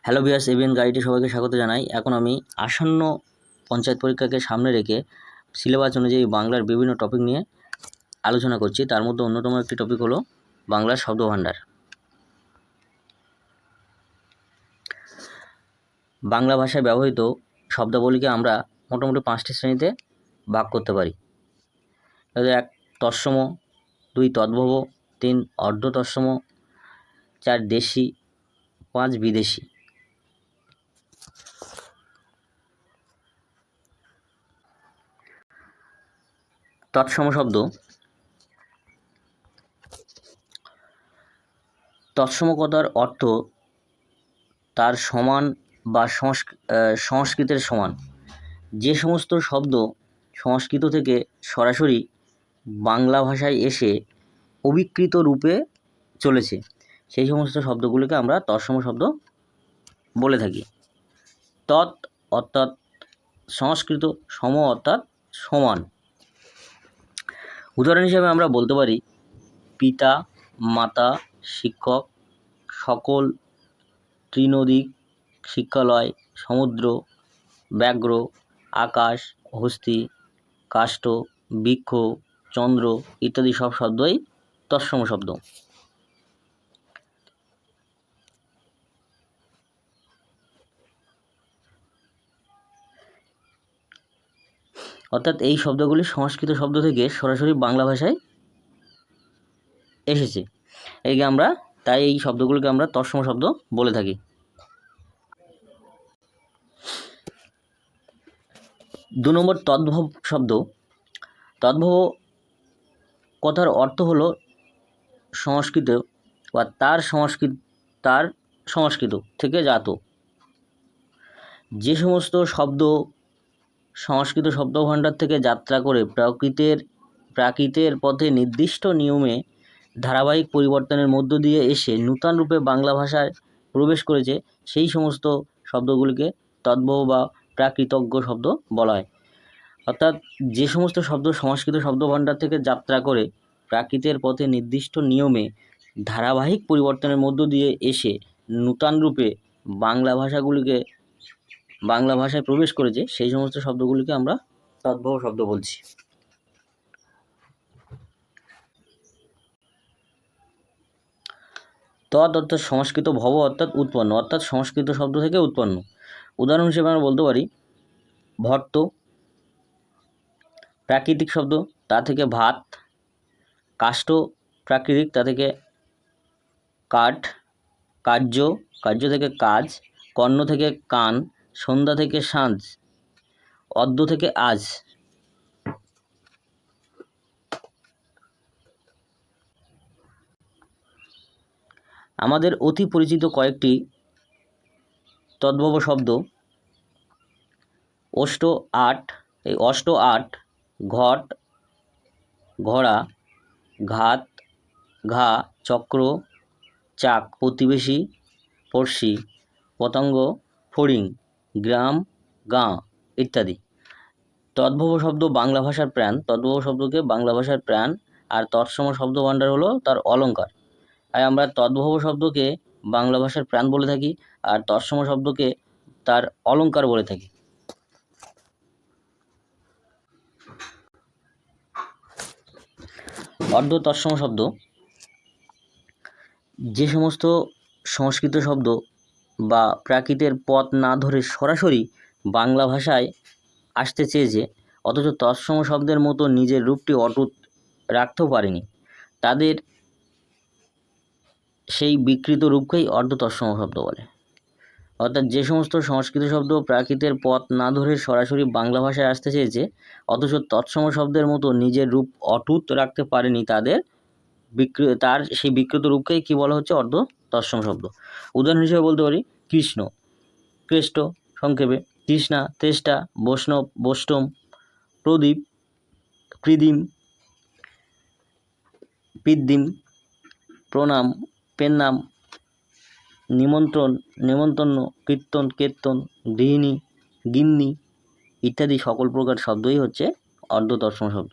Hello viewers, ABN গাইডে সবাইকে স্বাগত জানাই। এখন আমি আসন্ন পঞ্চায়েত পরীক্ষাকে সামনে রেখে সিলেবাস অনুযায়ী বাংলার বিভিন্ন টপিক নিয়ে আলোচনা করছি। তার মধ্যে অন্যতম একটি টপিক হলো বাংলার শব্দভাণ্ডার। বাংলা ভাষায় ব্যবহৃত শব্দাবলীকে আমরা মোটামুটি 5টি শ্রেণীতে ভাগ করতে পারি। 1 তৎসম, 2 তদ্ভব, 3 অর্ধ তৎসম, 4 দেশি, 5 বিদেশি। তৎসম শব্দ। তৎসম কথার অর্থ তার সমান বা সংস্কৃতের সমান। যে সমস্ত শব্দ সংস্কৃত থেকে সরাসরি বাংলা ভাষায় এসে অবিকৃত রূপে চলেছে, সেই সমস্ত শব্দগুলিকে আমরা তৎসম শব্দ বলে থাকি। তৎ অর্থাৎ সংস্কৃত, সম অর্থাৎ সমান। উদাহরণ হিসাবে আমরা বলতে পারি পিতা, মাতা, শিক্ষক, সকল, তৃণদিক, শিক্ষালয়, সমুদ্র, ব্যাঘ্র, আকাশ, হস্তি, কাষ্ঠ, বৃক্ষ, চন্দ্র ইত্যাদি সব শব্দই তৎসম শব্দ। অর্থাৎ এই শব্দগুলি সংস্কৃত শব্দ থেকে সরাসরি বাংলা ভাষায় এসেছে। তাই এই শব্দগুলিকে আমরা তৎসম শব্দ বলে থাকি। 2 নম্বর তদ্ভব শব্দ। তদ্ভব কথার অর্থ হলো সংস্কৃত বা তার সংস্কৃত থেকে জাত। যে সমস্ত শব্দ সংস্কৃত শব্দভাণ্ডার থেকে যাত্রা করে প্রাকৃতের পথে নির্দিষ্ট নিয়মে ধারাবাহিক পরিবর্তনের মধ্য দিয়ে এসে নূতন রূপে বাংলা ভাষায় প্রবেশ করেছে, সেই সমস্ত শব্দগুলিকে তদ্ভব বা প্রাকৃতজ্ঞ শব্দ বলা হয়। অর্থাৎ যে সমস্ত শব্দ সংস্কৃত শব্দভাণ্ডার থেকে যাত্রা করে প্রাকৃতের পথে নির্দিষ্ট নিয়মে ধারাবাহিক পরিবর্তনের মধ্য দিয়ে এসে নূতন রূপে বাংলা ভাষায় প্রবেশ করেছে, সেই সমস্ত শব্দগুলিকে আমরা তদ্ভব শব্দ বলছি। তৎ অর্থাৎ সংস্কৃত, ভব অর্থাৎ উৎপন্ন, অর্থাৎ সংস্কৃত শব্দ থেকে উৎপন্ন। উদাহরণ হিসেবে আমরা বলতে পারি ভট্ট, প্রাকৃতিক শব্দ, তা থেকে ভাত। কাষ্ঠ, প্রাকৃতিক, তা থেকে কাঠ। কার্য থেকে কাজ। কর্ণ থেকে কান। সন্ধ্যা থেকে সাঁঝ। অদ্য থেকে আজ। আমাদের অতি পরিচিত কয়েকটি তদ্ভব শব্দ অষ্ট আট, ঘট, ঘোড়া, ঘাত, ঘা, চক্র, চাক, প্রতিবেশী, পড়শি, পতঙ্গ, ফড়িং, গ্রাম, গাঁ ইত্যাদি। তদ্ভব শব্দ বাংলা ভাষার প্রাণ। তদ্ভব শব্দকে বাংলা ভাষার প্রাণ আর তৎসম শব্দভাণ্ডার হলো তার অলঙ্কার। তাই আমরা তদ্ভব শব্দকে বাংলা ভাষার প্রাণ বলে থাকি আর তৎসম শব্দকে তার অলঙ্কার বলে থাকি। অর্ধ তৎসম শব্দ। যে সমস্ত সংস্কৃত শব্দ বা প্রাকৃতের পথ না ধরে সরাসরি বাংলা ভাষায় আসতে চেয়েছে, অথচ তৎসম শব্দের মতো নিজের রূপটি অটুট রাখতেও পারেনি, তাদের সেই বিকৃত রূপকেই অর্ধ তৎসম শব্দ বলে। অর্থাৎ যে সমস্ত সংস্কৃত শব্দ প্রাকৃতের পথ না ধরে সরাসরি বাংলা ভাষায় আসতে চেয়েছে, অথচ তৎসম শব্দের মতো নিজের রূপ অটুট রাখতে পারেনি, তার সেই বিকৃত রূপকেই কী বলা হচ্ছে? অর্ধ তৎসম শব্দ। উদাহরণ হিসেবে বলতে পারি কৃষ্ণ, কৃষ্ট, সংক্ষেপে কৃষ্ণা, তেষ্টা, বৈষ্ণব, বৈষ্ণব, প্রদীপ, কৃদিম, পিদ্দিম, প্রণাম, পেন্নাম, নিমন্ত্রণ, নেমন্তন্ন, কীর্তন, কেত্তন, গৃহিণী, গিন্নি ইত্যাদি সকল প্রকার শব্দই হচ্ছে অর্ধ তৎসম শব্দ।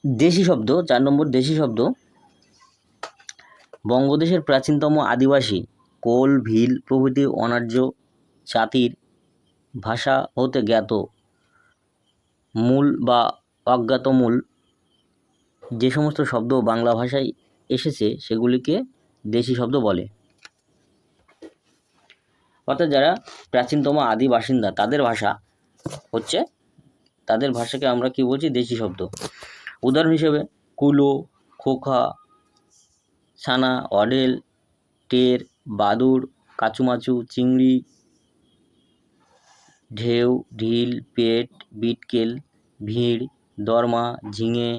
দেশি শব্দ, 4 নম্বর দেশি শব্দ। বঙ্গদেশের প্রাচীনতম আদিবাসী কোল, ভিল প্রভৃতি অনার্য জাতির ভাষা হতে জ্ঞাত মূল বা অজ্ঞাত মূল যে সমস্ত শব্দ বাংলা ভাষায় এসেছে সেগুলিকে দেশি শব্দ বলে। অর্থাৎ যারা প্রাচীনতম আদি বাসিন্দা তাদের ভাষাকে আমরা কি বলছি? দেশি শব্দ। উদাহরণ হিসেবে কুলো, খোখা, ছানা, অডেল, টের, বাদুড়, কাচুমাচু, চিংড়ি, ঢেউ, ঢিল, পেট, বিটকেল, ভিড়, দরমা, ঝিঙে,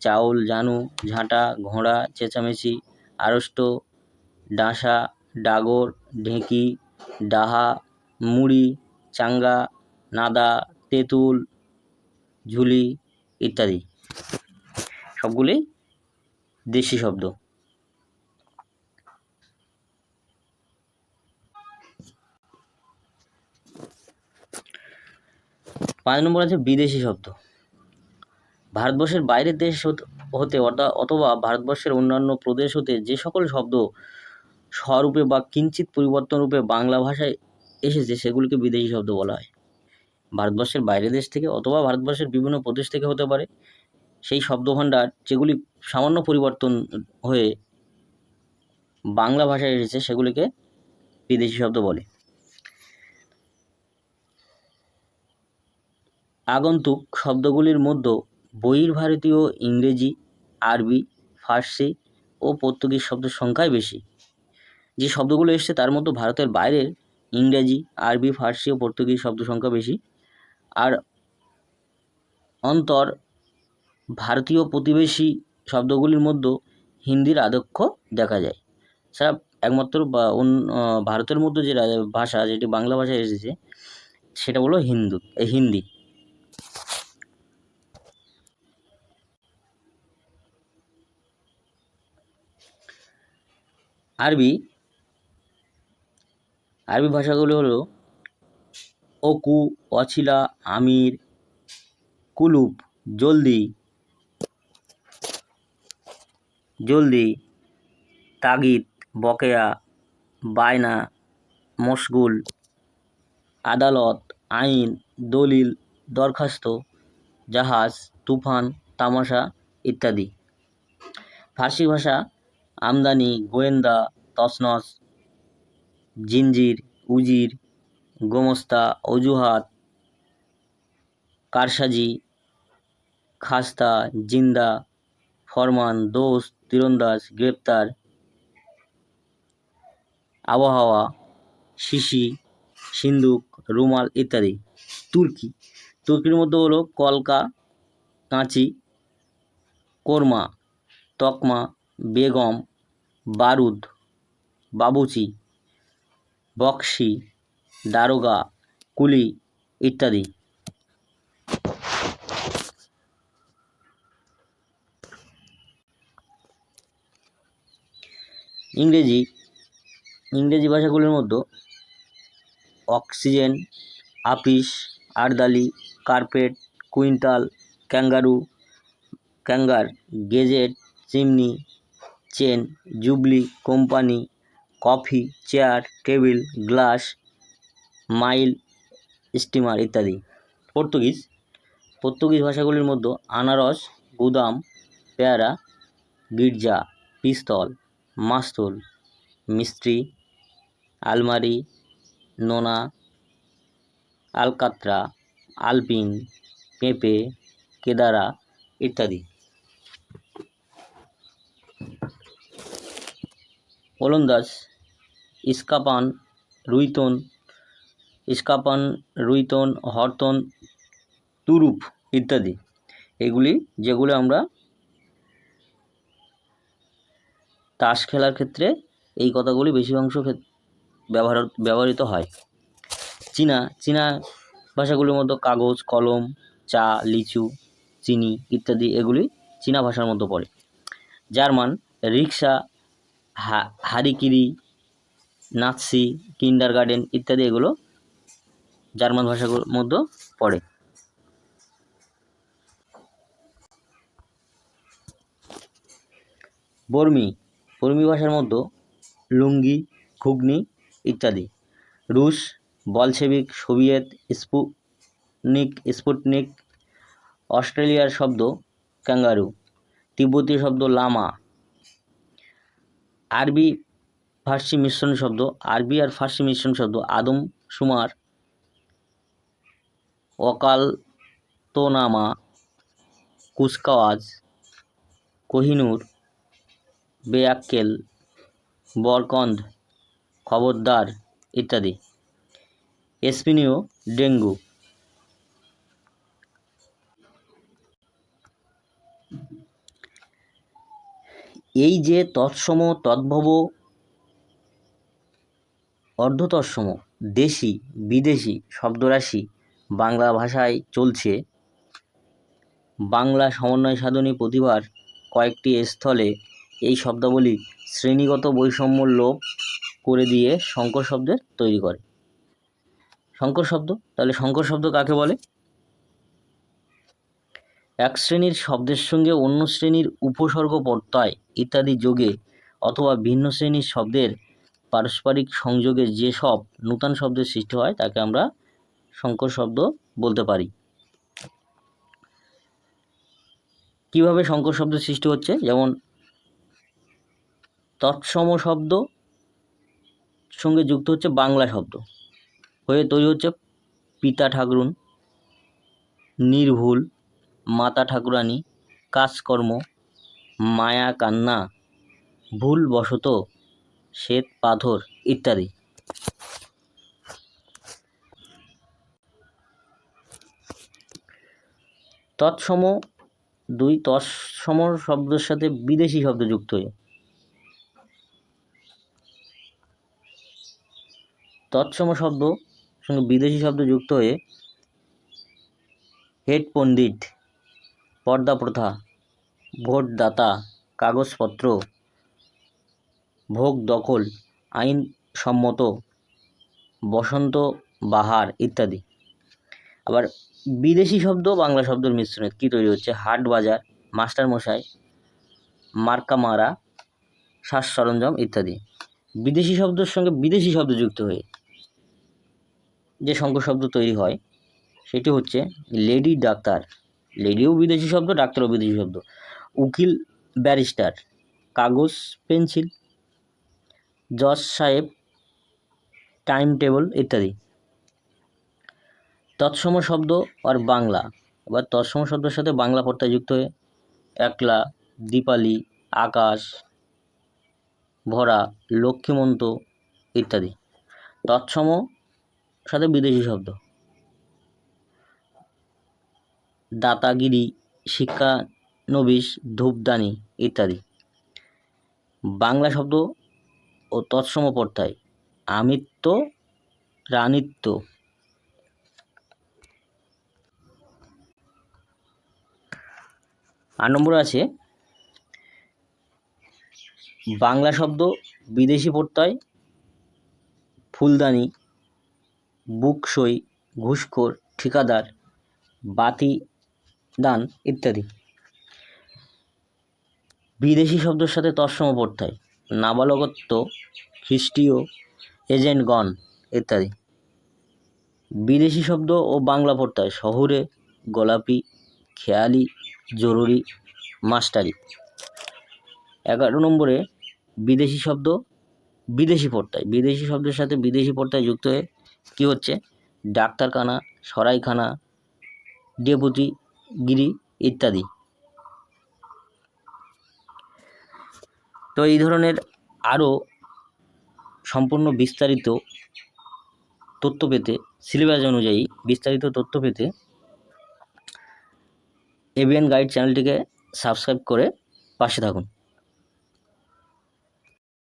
চাউল, জানু, ঝাঁটা, ঘোড়া, চেঁচামেচি, আড়ষ্ট, ডাঁসা, ডাগর, ঢেঁকি, ডাহা, মুড়ি, চাঙ্গা, নাদা, তেঁতুল, ঝুলি ইত্যাদি সবগুলি দেশি শব্দ। 5 নম্বর আছে বিদেশি শব্দ। ভারতবর্ষের বাইরের দেশ হতে অথবা ভারতবর্ষের অন্যান্য প্রদেশ হতে যে সকল শব্দ স্বরূপে বা কিঞ্চিৎ পরিবর্তন রূপে বাংলা ভাষায় এসেছে সেগুলিকে বিদেশি শব্দ বলা হয়। ভারতবর্ষের বাইরের দেশ থেকে অথবা ভারতবর্ষের বিভিন্ন প্রদেশ থেকে হতে পারে সেই শব্দভাণ্ডার যেগুলি সামান্য পরিবর্তন হয়ে বাংলা ভাষায় এসেছে সেগুলিকে বিদেশি শব্দ বলে। আগন্তুক শব্দগুলির মধ্যে বহির্ভারতীয় ইংরেজি, আরবি, ফার্সি ও পর্তুগিজ শব্দের সংখ্যাই বেশি। যে শব্দগুলো এসছে তার মধ্যে ভারতের বাইরের ইংরেজি, আরবি, ফার্সি ও পর্তুগিজ শব্দ সংখ্যা বেশি। আর অন্তর ভারতীয় প্রতিবেশী শব্দগুলির মধ্যে হিন্দির আধিক্য দেখা যায়। স্যার একমাত্র ভারতের মধ্যে যে ভাষা যেটি বাংলা ভাষায় এসেছে সেটা হলো হিন্দি। আরবি ভাষাগুলো হলো ওকু, অছিলা, আমির, কুলুপ, জলদি, তাগিদ, বকেয়া, বায়না, মশগুল, আদালত, আইন, দলিল, দরখাস্ত, জাহাজ, তুফান, তামাশা ইত্যাদি। ফার্সি ভাষা আমদানি, গোয়েন্দা, তছনছ, জিঞ্জির, উজির, গোমস্তা, অজুহাত, কারসাজি, খাস্তা, জিন্দা, ফরমান, দোস্ত, তীরন্দাজ, গ্রেপ্তার, আবহাওয়া, শিশি, সিন্দুক, রুমাল ইত্যাদি। তুর্কির মধ্যে হলো কলকা, কাঁচি, কোরমা, তকমা, বেগম, বারুদ, বাবুচি, বক্সি, দারোগা, কুলি ইত্যাদি। ইংরেজি ভাষাগুলির মধ্যে অক্সিজেন, আপিস, আরদালি, কার্পেট, কুইন্টাল, ক্যাঙ্গার, gazette, chimney, chain, jubilee, company, coffee, chair, table, glass, mile, steamer ইত্যাদি। পর্তুগিজ ভাষাগুলির মধ্যে আনারস, গুদাম, পেয়ারা, গির্জা, পিস্তল, মাস্তুল, মিস্ত্রি, আলমারি, নোনা, আলকাত্রা, আলপিন, পেঁপে, কেদারা ইত্যাদি। ওলন্দাজ, ইস্কাপান, রুইতন, হরতন, তুরুপ ইত্যাদি। যেগুলো আমরা তাস খেলার ক্ষেত্রে এই কথাগুলি বেশি অংশ ব্যবহৃত হয়। চীনা ভাষাগুলির মধ্যে কাগজ, কলম, চা, লিচু, চিনি ইত্যাদি এগুলি চীনা ভাষার মধ্যে পড়ে। জার্মান, রিক্সা, হারিকিরি, নাৎসি, কিন্ডারগার্টেন ইত্যাদি এগুলো জার্মান ভাষাগুলোর মধ্যে পড়ে। বর্মী, বর্মী ভাষার মধ্যে লুঙ্গি, ঘুগনি ইত্যাদি। রুশ, বলশেভিক, সোভিয়েত, স্পুটনিক। অস্ট্রেলিয়ার শব্দ ক্যাঙ্গারু। তিব্বতীয় শব্দ লামা। আরবি ফার্সি মিশ্রণ শব্দ, আরবি আর ফার্সি মিশ্রণ শব্দ আদম শুমার, ওকালতনামা, কুচকাওয়াজ, কোহিনূর, বেয়াক্কেল, বরকন্দ, খবরদার ইত্যাদি। স্পেনীয় ডেঙ্গু। এই যে তৎসম, তদ্ভব, অর্ধতৎসম, দেশি বিদেশি শব্দরাশি বাংলা ভাষায় চলছে, বাংলা সমন্বয় সাধনী প্রতিভার কয়েকটি স্থলে এই শব্দাবলী শ্রেণীগত বৈষম্য লোপ করে দিয়ে সংকর শব্দের তৈরি করে। সংকর শব্দ, তাহলে সংকর শব্দ কাকে বলে? এক শ্রেণীর শব্দের সঙ্গে অন্য শ্রেণীর উপসর্গ প্রত্যয় ইত্যাদি যোগে অথবা ভিন্ন শ্রেণীর শব্দের পারস্পরিক সংযোগে যে সব নূতন শব্দের সৃষ্টি হয় তাকে আমরা সংকর শব্দ বলতে পারি। কিভাবে সংকর শব্দের সৃষ্টি হচ্ছে? যেমন তৎসম শব্দ সঙ্গে যুক্ত হচ্ছে বাংলা শব্দ, হয়ে তৈরি হচ্ছে পিতা ঠাকরুন, নির্ভুল, মাতা ঠাকুরানী, কাজকর্ম, মায়া কান্না, ভুলবশত, শ্বেত পাথর ইত্যাদি। তৎসম দুই, তৎসম শব্দের সাথে বিদেশি শব্দ যুক্ত হয়ে, তৎসম শব্দ সঙ্গে বিদেশি শব্দ যুক্ত হয়ে হেড পণ্ডিত, পর্দা প্রথা, ভোটদাতা, কাগজপত্র, ভোগ দখল, আইন সম্মত, বসন্ত বাহার ইত্যাদি। আবার বিদেশি শব্দ বাংলা শব্দের মিশ্রণে কী তৈরি হচ্ছে? হাট বাজার, মাস্টার মশাই, মার্কা মারা, সাজ সরঞ্জাম ইত্যাদি। বিদেশি শব্দের সঙ্গে বিদেশি শব্দ যুক্ত হয়ে যে সংকর শব্দ তৈরি হয় সেটি হচ্ছে লেডি ডাক্তার, লেডিও বিদেশি শব্দ, ডাক্তারও বিদেশি শব্দ। উকিল, ব্যারিস্টার, কাগজ, পেন্সিল, জজ সাহেব, টাইম টেবল ইত্যাদি। তৎসম শব্দ আর বাংলা, আবার তৎসম শব্দের সাথে বাংলা প্রত্যয় যুক্ত হয়ে একলা, দীপালি, আকাশ, ভরা, লক্ষ্মীমন্ত ইত্যাদি। তৎসম সাথে বিদেশি শব্দ দাতাগিরি, শিক্ষানবিশ, ধূপদানি ইত্যাদি। বাংলা শব্দ ও তৎসম প্রত্যয় আমিত্ব, রানিত্ব। 8 নম্বরে আছে বাংলা শব্দ বিদেশি প্রত্যয় ফুলদানি, বুকসই, ঘুষখোর, ঠিকাদার, বাতি দান ইত্যাদি। বিদেশি শব্দের সাথে তৎসম প্রত্যয় নাবালকত্ব, খ্রিস্টীয়, এজেন্টগণ ইত্যাদি। বিদেশি শব্দ ও বাংলা প্রত্যয় শহুরে, গোলাপি, খেয়ালি, জরুরি, মাস্টারি। 11 নম্বরে বিদেশি শব্দ বিদেশি প্রত্যয়, বিদেশি শব্দের সাথে বিদেশি প্রত্যয় যুক্ত হয়ে কী হচ্ছে? ডাক্তারখানা, সরাইখানা, ডেপুটিগিরি ইত্যাদি। তো এই ধরনের আরও সম্পূর্ণ বিস্তারিত তথ্য পেতে, সিলেবাস অনুযায়ী বিস্তারিত তথ্য পেতে এবিএন গাইড চ্যানেলটিকে সাবস্ক্রাইব করে পাশে থাকুন।